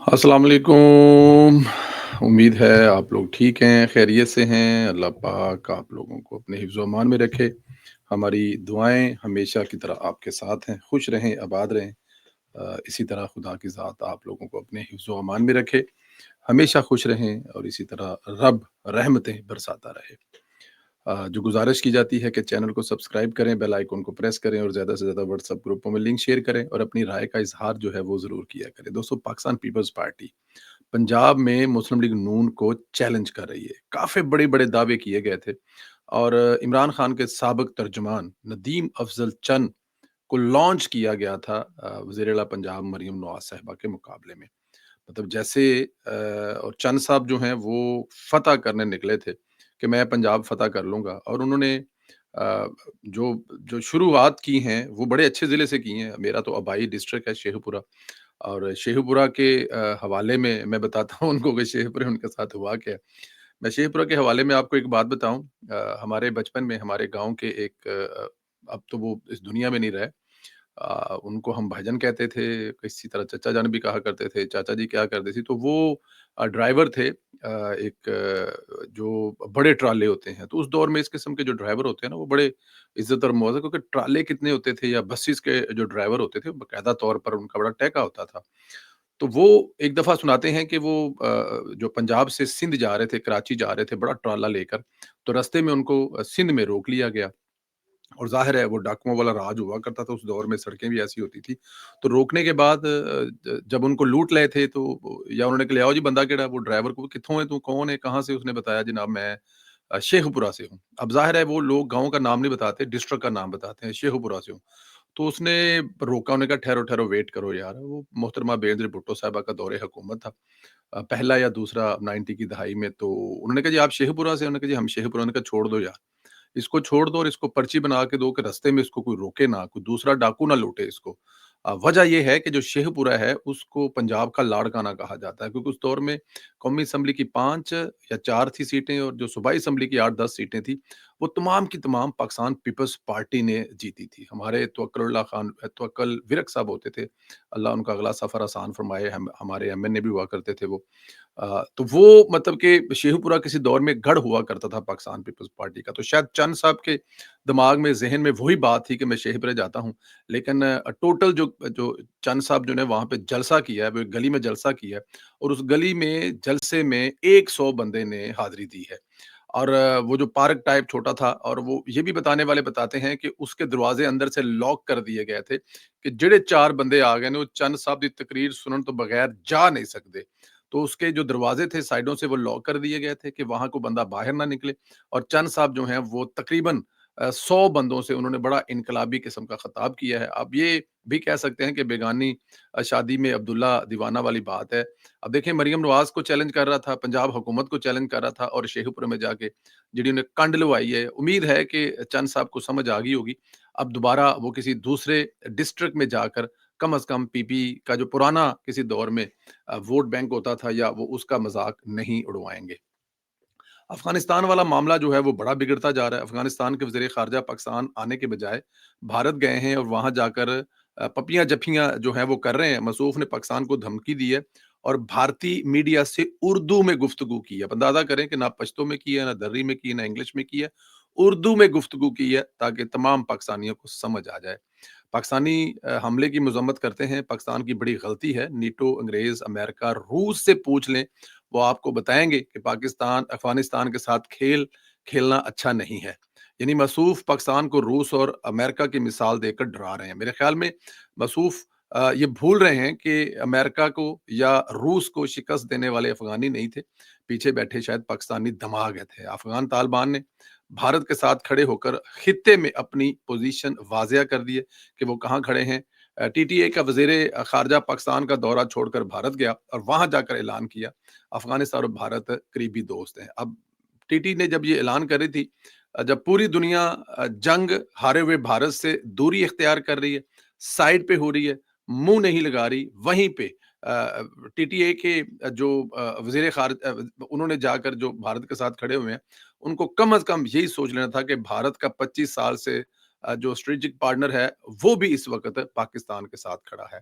अस्सलाम वालेकुम। उम्मीद है आप लोग ठीक हैं, खैरियत से हैं। अल्लाह पाक आप लोगों को अपने हिफ्ज़-ओ अमान में रखे। हमारी दुआएँ हमेशा की तरह आपके साथ हैं। खुश रहें, आबाद रहें। इसी तरह खुदा की ज़ात आप लोगों को अपने हिफ्ज़-ओ अमान में रखे। हमेशा खुश रहें और इसी तरह रब रहमतें बरसाता रहे। जो गुज़ारिश की जाती है कि चैनल को सब्सक्राइब करें, बेल आइकन को प्रेस करें और ज़्यादा से ज़्यादा व्हाट्सएप ग्रुपों में लिंक शेयर करें और अपनी राय का इज़हार जो है वो ज़रूर किया करें। दोस्तों, पाकिस्तान पीपल्स पार्टी पंजाब में मुस्लिम लीग नून को चैलेंज कर रही है। काफ़ी बड़े-बड़े दावे किए गए थे और इमरान खान के साबिक तर्जुमान नदीम अफ़ज़ल चंद को लॉन्च किया गया था वज़ीर आला पंजाब मरियम नवाज़ साहिबा के मुकाबले में। मतलब जैसे और चंद साहब जो हैं वो फ़तह करने निकले थे कि मैं पंजाब फ़तह कर लूँगा और उन्होंने जो जो शुरुआत की हैं वो बड़े अच्छे ज़िले से की हैं। मेरा तो आबाई डिस्ट्रिक्ट है शेखुपुरा और शेखुपुरा के हवाले में मैं बताता हूँ उनको कि शेखुपुरा उनके साथ हुआ क्या। मैं शेखपुरा के हवाले में आपको एक बात बताऊँ। हमारे बचपन में हमारे गाँव के एक अब तो वो इस दुनिया में नहीं रहे। उनको हम भाईजान कहते थे, किसी तरह चचा जान भी कहा करते थे, चाचा जी कहा करते थे। तो वो ड्राइवर थे एक जो बड़े ट्राले होते हैं, तो उस दौर में इस किस्म के जो ड्राइवर होते हैं ना, वो बड़े इज़्ज़त और मौज़ क्योंकि ट्राले कितने होते थे या बसेस के जो ड्राइवर होते थे, बाकायदा तौर पर उनका बड़ा टहका होता था। तो वो एक दफ़ा सुनाते हैं कि वो जो पंजाब से सिंध जा रहे थे, कराची जा रहे थे, बड़ा ट्राला लेकर, तो रास्ते में उनको सिंध में रोक लिया गया और ज़ाहिर है वो डाकुओं वाला राज हुआ करता था, उस दौर में सड़कें भी ऐसी होती थी। तो रोकने के बाद जब उनको लूट रहे थे तो या उन्होंने कहा, "लियाओ जी बंदा केड़ा?" वो ड्राइवर को, "कित्थों है तू? कौन है? कहाँ से?" उसने बताया, "जनाब मैं शेखुपुरा से हूँ।" अब ज़ाहिर है वो लोग गाँव का नाम नहीं बताते, डिस्ट्रिक्ट का नाम बताते हैं, शेखुपुरा से हूँ। तो उसने रोका, उन्होंने कहा, "ठहरो, ठहरो, वेट करो यार।" वो मोहतरमा बेनज़ीर भुट्टो साहिबा का दौरे हुकूमत था। पहला या दूसरा 90 की दहाई में। तो उन्होंने कहा, "जी आप शेखपुरा से?" उन्होंने कहा, "जी हम शेखपुरा।" उन्होंने कहा, "छोड़ दो यार, इसको छोड़ दो और इसको पर्ची बना के दो कि रास्ते में इसको कोई रोके ना, कोई दूसरा डाकू ना लूटे इसको।" वजह ये है कि जो शेखपुरा है उसको पंजाब का लाड़काना कहा जाता है क्योंकि उस दौर में कौमी असम्बली की 5 या 4 थी सीटें और जो सूबाई असम्बली की 8-10 सीटें थी, वो तमाम की तमाम पाकिस्तान पीपल्स पार्टी ने जीती थी। हमारे तवक्कुलुल्लाह खान तवक्कुल विरक साहब होते थे, अल्लाह उनका अगला सफ़र आसान फरमाए, हम हमारे एमएनए भी हुआ करते थे वो। तो वो मतलब कि शेखुपुरा किसी दौर में गढ़ हुआ करता था पाकिस्तान पीपल्स पार्टी का, तो शायद चंद साहब के दिमाग में, ज़हन में वही बात थी कि मैं शेखपुरा जाता हूँ। लेकिन टोटल जो जो चंद साहब जो ने वहाँ पे जलसा किया है, वो एक गली में जलसा किया है और उस गली में जलसे में 100 बंदे ने हाज़िरी दी है। और वो जो पार्क टाइप छोटा था और वो ये भी बताने वाले बताते हैं कि उसके दरवाज़े अंदर से लॉक कर दिए गए थे कि जेड़े 4 बंदे आ गए ने, वो चंद साहब दी तकरीर सुनन तो बगैर जा नहीं सकदे। तो उसके जो दरवाजे थे साइडों से वो लॉक कर दिए गए थे कि वहाँ कोई बंदा बाहर ना निकले और चंद साहब जो हैं वो तकरीबन 100 बंदों से उन्होंने बड़ा इनकलाबी किस्म का खिताब किया है। अब ये भी कह सकते हैं कि बेगानी शादी में अब्दुल्ला दीवाना वाली बात है। अब देखिए मरियम नवाज़ को चैलेंज कर रहा था, पंजाब हुकूमत को चैलेंज कर रहा था और शेखुपुरा में जाके जिहड़ी उन्हें कंड लुआई है। उम्मीद है कि चंद साहब को समझ आ गई होगी। अब दोबारा वो किसी दूसरे डिस्ट्रिक्ट में जाकर कम से कम पीपी का जो पुराना किसी दौर में वोट बैंक होता था या वो उसका मज़ाक नहीं उड़वाएँगे। अफ़गानिस्तान वाला मामला जो है वो बड़ा बिगड़ता जा रहा है। अफ़गानिस्तान के वज़ीर ख़ारिजा पाकिस्तान आने के बजाय भारत गए हैं और वहाँ जाकर पप्पियाँ-जफ्फियाँ जो हैं वो कर रहे हैं। मसूफ़ ने पाकिस्तान को धमकी दी है और भारतीय मीडिया से उर्दू में गुफ्तगू की है। अब अंदाज़ा करें कि ना पश्तो में की है, ना दर्री में की है, ना इंग्लिश में की है, उर्दू में गुफ्तगू की है ताकि तमाम पाकिस्तानियों को समझ आ जाए। पाकिस्तानी हमले की मज़म्मत करते हैं, पाकिस्तान की बड़ी गलती है। नेटो, अंग्रेज़, अमेरिका, रूस से पूछ लें, वो आपको बताएँगे कि पाकिस्तान अफ़गानिस्तान के साथ खेल खेलना अच्छा नहीं है। यानी मसूफ़ पाकिस्तान को रूस और अमेरिका की मिसाल देकर डरा रहे हैं। मेरे ख़्याल में मसूफ़ ये भूल रहे हैं कि अमेरिका को या रूस को शिकस्त देने वाले अफ़गानी नहीं थे, पीछे बैठे शायद पाकिस्तानी दमाग थे। अफ़गान तालिबान ने भारत के साथ खड़े होकर खित्ते में अपनी पोज़ीशन वाज़िया कर दी है कि वो कहाँ खड़े हैं। टीटीए का वज़ीर ख़ारिजा पाकिस्तान का दौरा छोड़कर भारत गया और वहाँ जाकर ऐलान किया, अफ़गानिस्तान और भारत करीबी दोस्त हैं। अब टीटी ने जब ये ऐलान करी थी जब पूरी दुनिया जंग हारे हुए भारत से दूरी इख्तियार कर रही है, साइड पे हो रही है, मुँह नहीं लगा रही, वहीं पे टीटीए के जो वज़ीर उन्होंने जाकर जो भारत के साथ खड़े हुए हैं, उनको कम से कम यही सोच लेना था कि भारत का 25 साल से जो स्ट्रेटेजिक पार्टनर है, वो भी इस वक़्त पाकिस्तान के साथ खड़ा है।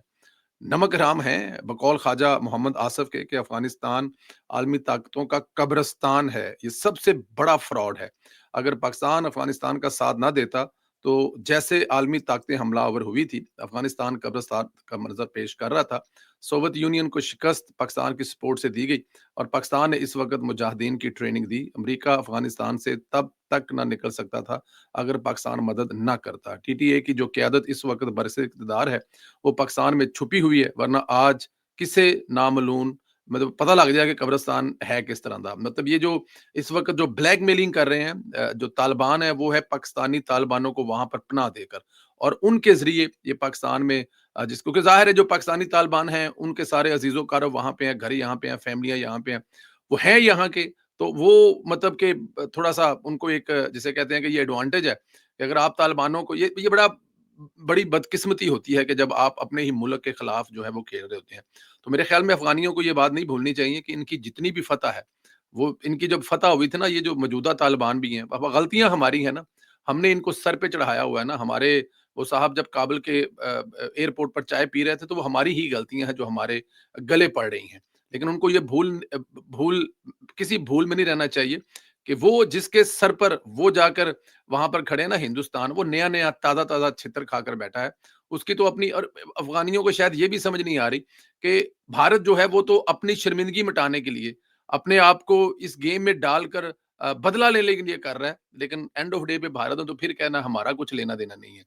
नमक हराम है बकौल ख्वाजा मोहम्मद आसिफ के कि अफ़गानिस्तान आलमी ताकतों का कब्रिस्तान है। ये सबसे बड़ा फ्रॉड है। अगर पाकिस्तान अफ़गानिस्तान का साथ ना देता, तो जैसे आलमी ताकतें हमलावर हुई थी, अफ़गानिस्तान कब्रिस्तान का मंज़र पेश कर रहा था। सोवियत यूनियन को शिकस्त पाकिस्तान की सपोर्ट से दी गई और पाकिस्तान ने इस वक़्त मुजाहिदीन की ट्रेनिंग दी। अमेरिका अफ़गानिस्तान से तब तक ना निकल सकता था, अगर पाकिस्तान मदद ना करता। टीटीए की जो क़यादत इस वक़्त बरइख्तियार है, वो पाकिस्तान में छुपी हुई है, वरना आज किसे नामालूम मतलब पता लग जाए कि कब्रिस्तान है किस तरह का। मतलब ये जो इस वक्त जो ब्लैकमेलिंग कर रहे हैं, जो तालिबान है, वो है पाकिस्तानी तालिबानों को वहां पर पनाह देकर, और उनके जरिए ये पाकिस्तान में जिसको कि जाहिर है जो पाकिस्तानी तालिबान हैं उनके सारे अजीजों कारब वहां पे हैं, घर यहाँ पे हैं, फैमिलियां यहाँ पे हैं, वो हैं यहाँ के। तो वो मतलब कि थोड़ा सा उनको एक जिसे कहते हैं कि ये एडवांटेज है कि अगर आप तालिबानों को ये बड़ा बड़ी बदकिस्मती होती है कि जब आप अपने ही मुल्क के खिलाफ जो है वो खेल रहे होते हैं। तो मेरे ख्याल में अफगानियों को ये बात नहीं भूलनी चाहिए कि इनकी जितनी भी फतह है, वो इनकी जब फतह हुई थी ना, ये जो मौजूदा तालिबान भी हैं, अब गलतियां हमारी हैं ना, हमने इनको सर पे चढ़ाया हुआ है ना। हमारे वो साहब जब काबुल के एयरपोर्ट पर चाय पी रहे थे, तो वो हमारी ही गलतियां हैं जो हमारे गले पड़ रही हैं। लेकिन उनको ये भूल किसी भूल में नहीं रहना चाहिए कि वो जिसके सर पर वो जाकर वहां पर खड़े हैं ना, हिंदुस्तान, वो नया नया ताजा ताजा छितर खाकर बैठा है। उसकी तो अपनी, और अफगानियों को शायद ये भी समझ नहीं आ रही कि भारत जो है वो तो अपनी शर्मिंदगी मिटाने के लिए अपने आप को इस गेम में डालकर बदला लेने के लिए कर रहा है, लेकिन एंड ऑफ डे पे भारत हो तो फिर कहना हमारा कुछ लेना देना नहीं है।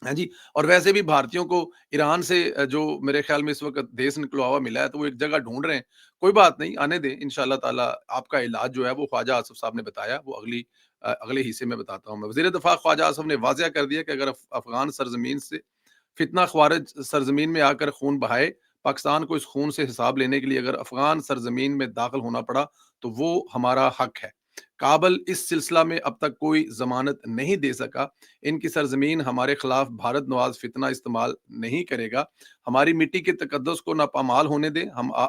हाँ जी। और वैसे भी भारतीयों को ईरान से जो मेरे ख्याल में इस वक़्त देश निकलवा हुआ मिला है, तो वो एक जगह ढूँढ रहे हैं। कोई बात नहीं, आने दें, इंशाअल्लाह ताला आपका इलाज जो है वो ख्वाजा आसिफ साहब ने बताया, वो अगले हिस्से में बताता हूँ मैं। वज़ीर दफ़ा ख्वाजा आसिफ ने वाज़िया कर दिया कि अगर अफ़गान सरज़मीन से फितना ख़वारिज सरज़मीन में आकर खून बहाए, पाकिस्तान को इस खून से हिसाब लेने के लिए अगर अफ़गान सरज़मीन में दाख़िल होना पड़ा, तो वो हमारा हक़ है। काबुल इस सिलसिला में अब तक कोई ज़मानत नहीं दे सका। इनकी सरज़मीन हमारे खिलाफ भारत नवाज़ फितना इस्तेमाल नहीं करेगा। हमारी मिट्टी के तकद्दुस को ना पामाल होने दें,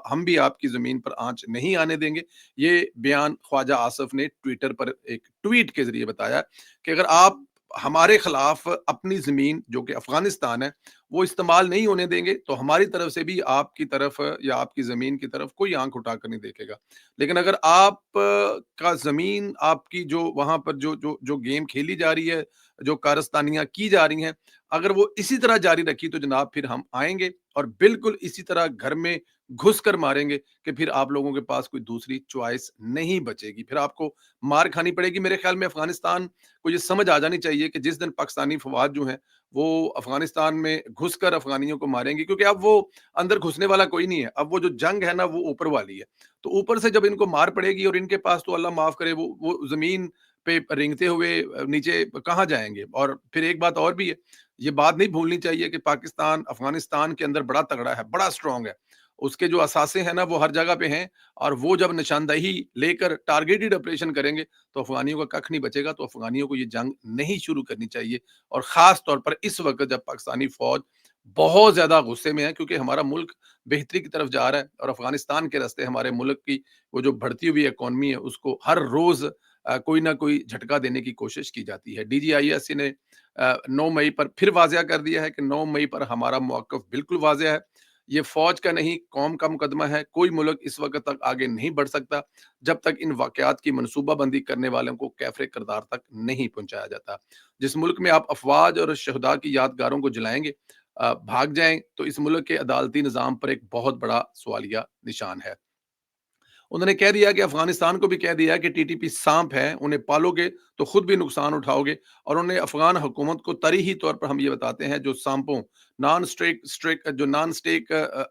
हम भी आपकी ज़मीन पर आँच नहीं आने देंगे। ये बयान ख्वाजा आसिफ ने ट्विटर पर एक ट्वीट के ज़रिए बताया कि अगर आप हमारे खिलाफ अपनी ज़मीन जो कि अफ़गानिस्तान है, वो इस्तेमाल नहीं होने देंगे, तो हमारी तरफ से भी आपकी तरफ या आपकी ज़मीन की तरफ कोई आँख उठाकर नहीं देखेगा। लेकिन अगर आप का ज़मीन आपकी जो वहाँ पर जो गेम खेली जा रही है, जो कारस्तानियाँ की जा रही हैं, अगर वो इसी तरह जारी रखी, तो जनाब फिर हम आएँगे और बिल्कुल इसी तरह घर में घुस कर मारेंगे कि फिर आप लोगों के पास कोई दूसरी चॉइस नहीं बचेगी। फिर आपको मार खानी पड़ेगी। मेरे ख़्याल में अफ़गानिस्तान को ये समझ आ जानी चाहिए कि जिस दिन पाकिस्तानी फ़ौज जो हैं, वो अफ़गानिस्तान में घुसकर अफ़गानियों को मारेंगी, क्योंकि अब वो अंदर घुसने वाला कोई नहीं है। अब वो जो जंग है ना, वो ऊपर वाली है। तो ऊपर से जब इनको मार पड़ेगी और इनके पास तो अल्लाह माफ़ करे वो ज़मीन पे रेंगते हुए नीचे कहाँ जाएँगे? और फिर एक बात और भी है, ये बात नहीं भूलनी चाहिए कि पाकिस्तान अफ़गानिस्तान के अंदर बड़ा तगड़ा है, बड़ा स्ट्रॉन्ग है। उसके जो असासे हैं ना, वो हर जगह पे हैं, और वो जब निशानदेही लेकर टारगेटेड ऑपरेशन करेंगे, तो अफ़गानियों का कख नहीं बचेगा। तो अफ़गानियों को ये जंग नहीं शुरू करनी चाहिए, और ख़ास तौर पर इस वक़्त जब पाकिस्तानी फ़ौज बहुत ज़्यादा गुस्से में है, क्योंकि हमारा मुल्क बेहतरी की तरफ जा रहा है, और अफ़गानिस्तान के रास्ते हमारे मुल्क की वो जो बढ़ती हुई इकॉनमी है, उसको हर रोज़ कोई ना कोई झटका देने की कोशिश की जाती है। डीजीआईएस ने 9 मई पर फिर वाज़िया कर दिया है कि 9 मई पर हमारा मौक़िफ़ बिल्कुल वाज़िया है। ये फ़ौज का नहीं, कौम का मुकदमा है। कोई मुल्क इस वक़्त तक आगे नहीं बढ़ सकता, जब तक इन वाक़यात की मनसूबाबंदी करने वालों को कैफ़रे किरदार तक नहीं पहुँचाया जाता। जिस मुल्क में आप अफ़वाज और शहदा की यादगारों को जलाएँगे, भाग जाएँ, तो इस मुल्क के अदालती निज़ाम पर एक बहुत बड़ा सवालिया निशान है। उन्होंने कह दिया कि अफ़गानिस्तान को भी कह दिया कि टीटीपी साँप है, उन्हें पालोगे तो खुद भी नुकसान उठाओगे, और उन्हें अफ़गान हुकूमत को तरीही तौर पर हम ये बताते हैं, जो सांपों नॉन स्टेक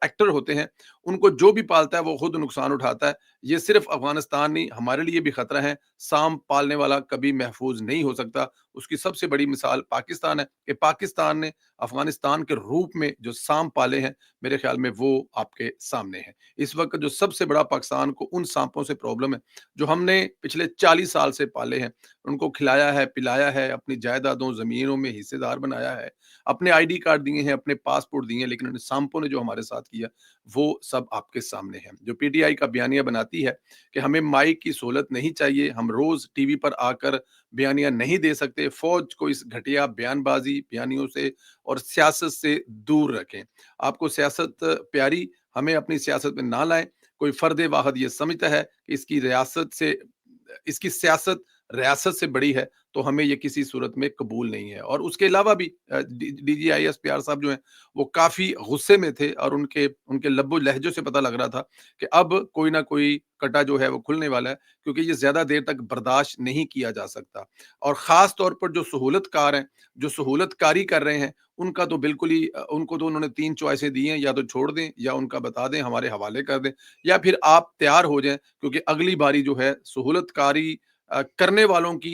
एक्टर होते हैं, उनको जो भी पालता है वो खुद नुकसान उठाता है। ये सिर्फ़ अफ़गानिस्तान नहीं, हमारे लिए भी खतरा है। साँप पालने वाला कभी महफूज़ नहीं हो सकता। उसकी सबसे बड़ी मिसाल पाकिस्तान है कि पाकिस्तान ने अफ़गानिस्तान के रूप में जो साँप पाले हैं, मेरे ख़्याल में वो आपके सामने हैं। इस वक़्त जो सबसे बड़ा पाकिस्तान को उन साँपों से प्रॉब्लम है, जो हमने पिछले 40 साल से पाले हैं, ان کو کھلایا ہے, پلایا ہے, اپنی جائیدادوں, زمینوں میں حصے دار بنایا ہے, اپنے آئی ڈی کارڈ دیے ہیں, اپنے پاسپورٹ دیے ہیں, لیکن ان سانپوں نے جو ہمارے ساتھ کیا وہ سب آپ کے سامنے ہے. جو پی ٹی آئی کا بیانیہ بناتی ہے کہ ہمیں مائک کی سہولت نہیں چاہیے, ہم روز ٹی وی پر آ کر بیانیہ نہیں دے سکتے, فوج کو اس گھٹیا بیان بازی, بیانیوں سے اور سیاست سے دور رکھیں. آپ کو سیاست پیاری, ہمیں اپنی سیاست میں نہ لائیں. کوئی فرد واحد یہ سمجھتا ہے کہ اس کی سیاست ریاست سے بڑی ہے تو ہمیں یہ کسی صورت میں قبول نہیں ہے. اور اس کے علاوہ بھی D G I S P R صاحب جو ہیں وہ کافی غصے میں تھے, اور ان کے لب و لہجوں سے پتہ لگ رہا تھا کہ اب کوئی نہ کوئی کٹا جو ہے وہ کھلنے والا ہے, کیونکہ یہ زیادہ دیر تک برداشت نہیں کیا جا سکتا. اور خاص طور پر جو سہولت کار ہیں, جو سہولت کاری کر رہے ہیں, ان کا تو بالکل ہی, ان کو تو انہوں نے 3 چوائسیں دی ہیں, یا تو چھوڑ دیں, یا ان کا بتا دیں, ہمارے حوالے کر دیں, یا پھر آپ تیار ہو جائیں, کیونکہ اگلی باری جو ہے سہولت کاری کرنے والوں کی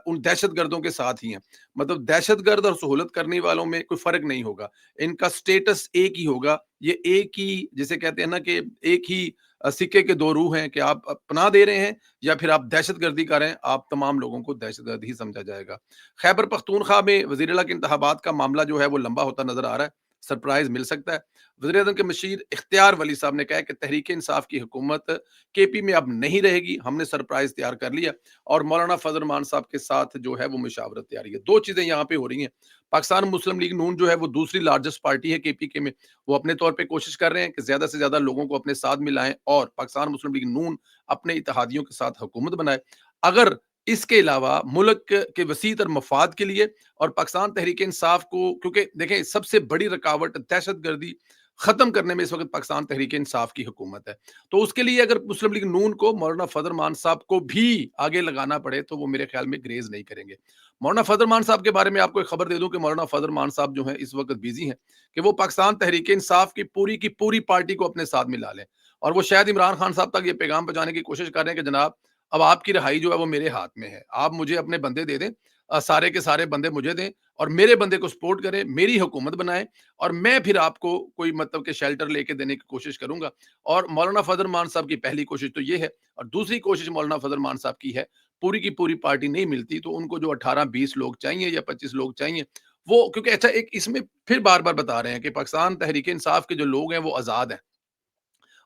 ان دہشت گردوں کے ساتھ ہی ہیں. مطلب دہشت گرد اور سہولت کرنے والوں میں کوئی فرق نہیں ہوگا, ان کا سٹیٹس ایک ہی ہوگا. یہ ایک ہی, جسے کہتے ہیں نا کہ ایک ہی سکے کے دو روح ہیں, کہ آپ پناہ دے رہے ہیں یا پھر آپ دہشت گردی کر رہے ہیں, آپ تمام لوگوں کو دہشت گرد ہی سمجھا جائے گا. خیبر پختونخوا میں وزیر اعلیٰ کے انتخابات کا معاملہ جو ہے وہ لمبا ہوتا نظر آ رہا ہے, سرپرائز مل سکتا ہے. وزیر اعظم کے مشیر اختیار ولی صاحب نے کہا کہ تحریک انصاف کی حکومت کے پی میں اب نہیں رہے گی, ہم نے سرپرائز تیار کر لیا, اور مولانا فضل الرحمان صاحب کے ساتھ جو ہے وہ مشاورت تیاری ہے. 2 چیزیں یہاں پہ ہو رہی ہیں. پاکستان مسلم لیگ نون جو ہے وہ دوسری لارجسٹ پارٹی ہے کے پی کے میں, وہ اپنے طور پہ کوشش کر رہے ہیں کہ زیادہ سے زیادہ لوگوں کو اپنے ساتھ ملائیں اور پاکستان مسلم لیگ نون اپنے اتحادیوں کے ساتھ حکومت بنائے. اگر اس کے علاوہ ملک کے وسیع تر مفاد کے لیے اور پاکستان تحریک انصاف کو, کیونکہ دیکھیں سب سے بڑی رکاوٹ دہشت گردی ختم کرنے میں اس وقت پاکستان تحریک انصاف کی حکومت ہے, تو اس کے لیے اگر مسلم لیگ نون کو مولانا فضل الرحمان صاحب کو بھی آگے لگانا پڑے تو وہ میرے خیال میں گریز نہیں کریں گے. مولانا فضل الرحمان صاحب کے بارے میں آپ کو ایک خبر دے دوں کہ مولانا فضل الرحمان صاحب جو ہیں اس وقت بیزی ہیں کہ وہ پاکستان تحریک انصاف کی پوری پارٹی کو اپنے ساتھ ملا لیں, اور وہ شاید عمران خان صاحب تک یہ پیغام پہنچانے کی کوشش کر رہے ہیں کہ جناب اب آپ کی رہائی جو ہے وہ میرے ہاتھ میں ہے, آپ مجھے اپنے بندے دے دیں, سارے کے سارے بندے مجھے دیں, اور میرے بندے کو سپورٹ کریں, میری حکومت بنائیں, اور میں پھر آپ کو کوئی مطلب کہ شیلٹر لے کے دینے کی کوشش کروں گا. اور مولانا فضل الرحمان صاحب کی پہلی کوشش تو یہ ہے, اور دوسری کوشش مولانا فضل الرحمان صاحب کی ہے, پوری کی پوری پارٹی نہیں ملتی تو ان کو جو 18-20 لوگ چاہیے یا 25 لوگ چاہیے, وہ کیونکہ اچھا ایک اس میں پھر بار بار بتا رہے ہیں کہ پاکستان تحریک انصاف کے جو لوگ ہیں وہ آزاد ہیں,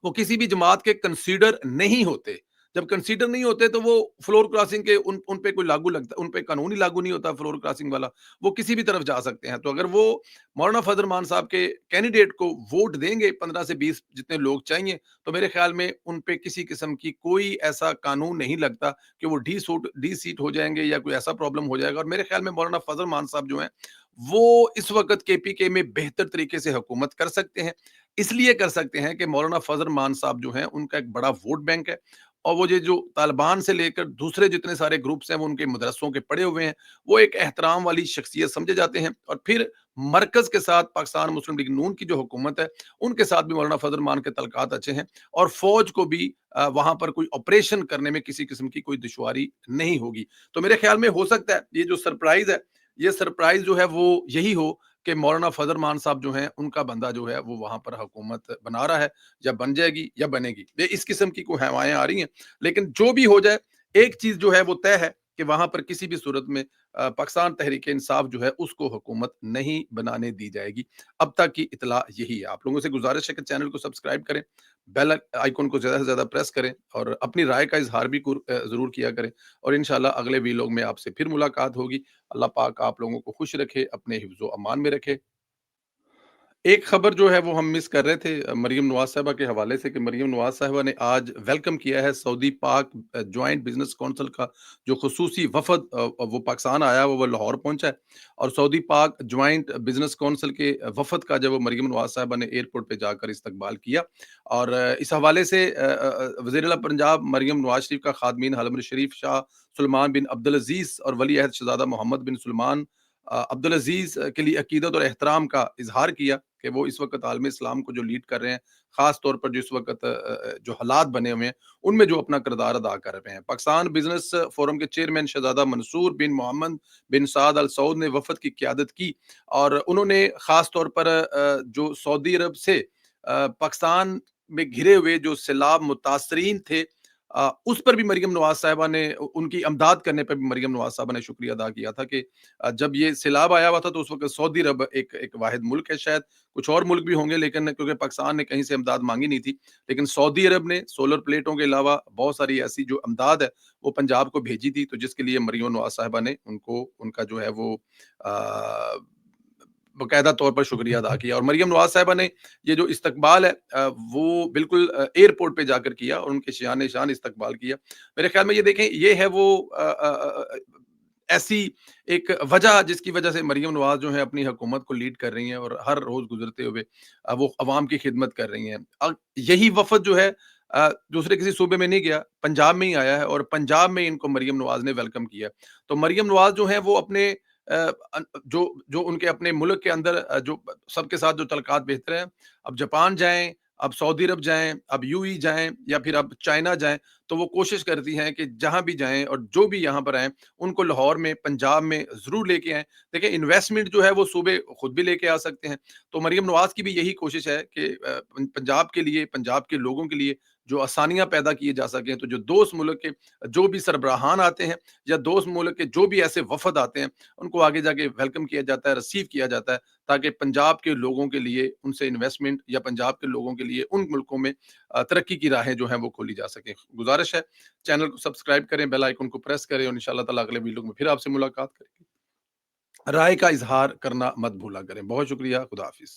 وہ کسی بھی جماعت کے کنسیڈر نہیں ہوتے. جب کنسیڈر نہیں ہوتے تو وہ فلور کراسنگ کے ان پہ کوئی لاگو لگتا, ان پہ قانون ہی لاگو نہیں ہوتا فلور کراسنگ والا, وہ کسی بھی طرف جا سکتے ہیں. تو اگر وہ مولانا فضل الرحمان صاحب کے کینڈیڈیٹ کو ووٹ دیں گے 15 سے 20 جتنے لوگ چاہیے, تو میرے خیال میں ان پہ کسی قسم کی کوئی ایسا قانون نہیں لگتا کہ وہ ڈی سیٹ ہو جائیں گے یا کوئی ایسا پرابلم ہو جائے گا. اور میرے خیال میں مولانا فضل الرحمان صاحب جو ہیں وہ اس وقت کے پی کے میں بہتر طریقے سے حکومت کر سکتے ہیں. اس لیے کر سکتے ہیں کہ مولانا فضل الرحمان صاحب جو ہیں ان کا ایک بڑا ووٹ بینک ہے, اور وہ جو طالبان سے لے کر دوسرے جتنے سارے گروپس ہیں وہ ان کے مدرسوں کے پڑے ہوئے ہیں, وہ ایک احترام والی شخصیت سمجھے جاتے ہیں. اور پھر مرکز کے ساتھ پاکستان مسلم لیگ نون کی جو حکومت ہے ان کے ساتھ بھی مولانا فضل الرحمان کے تعلقات اچھے ہیں, اور فوج کو بھی وہاں پر کوئی آپریشن کرنے میں کسی قسم کی کوئی دشواری نہیں ہوگی. تو میرے خیال میں ہو سکتا ہے یہ جو سرپرائز ہے, یہ سرپرائز جو ہے وہ یہی ہو کہ مولانا فضل الرحمان صاحب جو ہیں ان کا بندہ جو ہے وہ وہاں پر حکومت بنا رہا ہے, یا بن جائے گی یا بنے گی. اس قسم کی کوئی ہوائیں آ رہی ہیں, لیکن جو بھی ہو جائے ایک چیز جو ہے وہ طے ہے کہ وہاں پر کسی بھی صورت میں پاکستان تحریک انصاف جو ہے اس کو حکومت نہیں بنانے دی جائے گی. اب تک کی اطلاع یہی ہے. آپ لوگوں سے گزارش ہے کہ چینل کو سبسکرائب کریں, بیل آئیکن کو زیادہ سے زیادہ پریس کریں, اور اپنی رائے کا اظہار بھی ضرور کیا کریں. اور انشاءاللہ اگلے ویلوگ میں آپ سے پھر ملاقات ہوگی. اللہ پاک آپ لوگوں کو خوش رکھے, اپنے حفظ و امان میں رکھے. ایک خبر جو ہے وہ ہم مس کر رہے تھے مریم نواز صاحبہ کے حوالے سے, کہ مریم نواز صاحبہ نے آج ویلکم کیا ہے سعودی پاک جوائنٹ بزنس کونسل کا جو خصوصی وفد وہ پاکستان آیا وہ لاہور پہنچا ہے, اور سعودی پاک جوائنٹ بزنس کونسل کے وفد کا جب مریم نواز صاحبہ نے ایئرپورٹ پہ جا کر استقبال کیا. اور اس حوالے سے وزیر اعلیٰ پنجاب مریم نواز شریف کا خادمین حرم شریف شاہ سلمان بن عبدالعزیز اور ولی عہد شہزادہ محمد بن سلمان عبدالعزیز کے لیے عقیدت اور احترام کا اظہار کیا کہ وہ اس وقت عالم اسلام کو جو لیڈ کر رہے ہیں, خاص طور پر جو اس وقت جو حالات بنے ہوئے ہیں ان میں جو اپنا کردار ادا کر رہے ہیں. پاکستان بزنس فورم کے چیئرمین شہزادہ منصور بن محمد بن سعد ال سعود نے وفد کی قیادت کی, اور انہوں نے خاص طور پر جو سعودی عرب سے پاکستان میں گھرے ہوئے جو سیلاب متاثرین تھے उस पर भी मरियम नवाज़ साहिबा ने उनकी इमदाद करने पे भी मरियम नवाज़ साहिबा ने शुक्रिया अदा किया था कि जब ये सैलाब आया हुआ था तो उस वक़्त सऊदी अरब एक एक वाहिद मुल्क है, शायद कुछ और मुल्क भी होंगे, लेकिन क्योंकि पाकिस्तान ने कहीं से इमदाद माँगी नहीं थी। लेकिन सऊदी अरब ने सोलर प्लेटों के अलावा बहुत सारी ऐसी जो इमदाद है, वो पंजाब को भेजी थी, तो जिसके लिए मरियम नवाज़ साहिबा ने उनको उनका जो है वो अ, बाकायदा तौर पर शुक्रिया अदा किया। और मरियम नवाज़ साहिबा ने ये जो इस्तकबाल है वो बिल्कुल एयरपोर्ट पे जाकर किया और उनके शान-ए-शान इस्तकबाल किया। मेरे ख़्याल में ये देखें, ये है वो ऐसी एक वजह जिसकी वजह से मरियम नवाज़ जो है अपनी हुकूमत को लीड कर रही हैं और हर रोज़ गुज़रते हुए वो अवाम की खिदमत कर रही हैं। यही वफ़द जो है दूसरे किसी सूबे में नहीं गया, पंजाब में ही आया है और पंजाब में इनको मरियम नवाज़ ने वेलकम किया। तो मरियम नवाज़ जो हैं वो अपने जो जो उनके अपने मुल्क के अंदर जो सबके साथ जो तल्लुकात बेहतर हैं, अब जापान जाएँ, अब सऊदी अरब जाएँ, अब यूएई जाएँ या फिर अब चाइना जाएँ, तो वो कोशिश करती हैं कि जहाँ भी जाएँ और जो भी यहाँ पर आएँ, उनको लाहौर में, पंजाब में ज़रूर लेके आएँ। देखिए, इन्वेस्टमेंट जो है वो सूबे खुद भी लेके आ सकते हैं। तो मरियम नवाज़ की भी यही कोशिश है कि पंजाब के लिए, पंजाब के लोगों के लिए जो आसानियाँ पैदा किए जा सकें, तो जो दोस्त मुल्क के जो भी सरबराहान आते हैं या दोस्त मुल्क के जो भी ऐसे वफ़द आते हैं, उनको आगे जाके वेलकम किया जाता है, रिसीव किया जाता है, ताकि पंजाब के लोगों के लिए उनसे इन्वेस्टमेंट या पंजाब के लोगों के लिए उन मुल्कों में तरक्की की राहें जो हैं वो खोली जा सकें। गुज़ारिश है, चैनल को सब्सक्राइब करें, बेल आइकन को प्रेस करें और इंशाअल्लाह ताला अगले वीडियो में फिर आपसे मुलाकात करेंगे। राय का इज़हार करना मत भूला करें। बहुत शुक्रिया, खुदा हाफ़िज़।